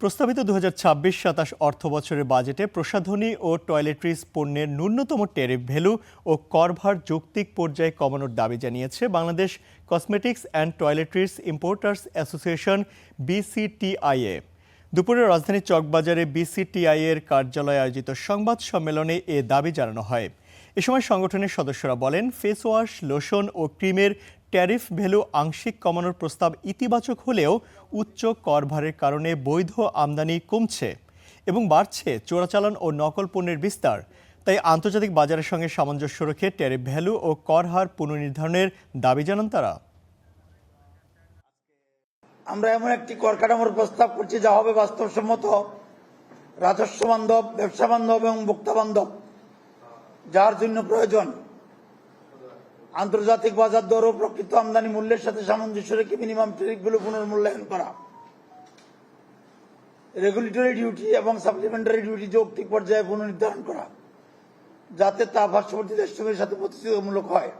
প্রস্তাবিত 2026-27 অর্থবছরের বাজেটে প্রসাধনী ও টয়লেট্রিজ পণ্যের ন্যূনতম ট্যারিফ ভ্যালু ও করভার যৌক্তিক পর্যায়ে কমানোর দাবি জানিয়েছে Bangladesh cosmetics and toiletries importers association BCTIA. দুপুরে রাজধানীর চকবাজারে বিসিটিআইএর কার্যালয়ে আয়োজিত সংবাদ সম্মেলনে এ দাবি জানানো হয়। এ সময় সংগঠনের সদস্যরা বলেন, ফেস ওয়াশ, লোশন ও ক্রিমের ট্যারিফ ভ্যালু আংশিক কমানোর প্রস্তাব ইতিবাচক হলেও উচ্চ করভারের কারণে বৈধ আমদানি কমছে এবং বাড়ছে চোরাচালান ও নকল পণ্যের বিস্তার। তাই আন্তর্জাতিক বাজারের সঙ্গে সামঞ্জস্য রেখে ট্যারিফ ভ্যালু ও কর হার পুনর্নির্ধারণের দাবি জানান তারা। আমরা এমন একটি কর কাঠামোর প্রস্তাব করছি যা হবে বাস্তবসম্মত, রাজস্ব বান্ধব, ব্যবসা বান্ধব এবং ভোক্তা বান্ধব, যার জন্য প্রয়োজন আন্তর্জাতিক বাজার দর ও প্রকৃত আমদানি মূল্যের সাথে সামঞ্জস্য রেখে মিনিমাম ট্যারিফগুলো পুনর্মূল্যায়ন করা, রেগুলেটরি ডিউটি এবং সাপ্লিমেন্টারি ডিউটি যৌক্তিক পর্যায়ে পুনর্নির্ধারণ করা, যাতে তা পার্শ্ববর্তী দেশসমূহের সাথে প্রতিযোগিতামূলক হয়।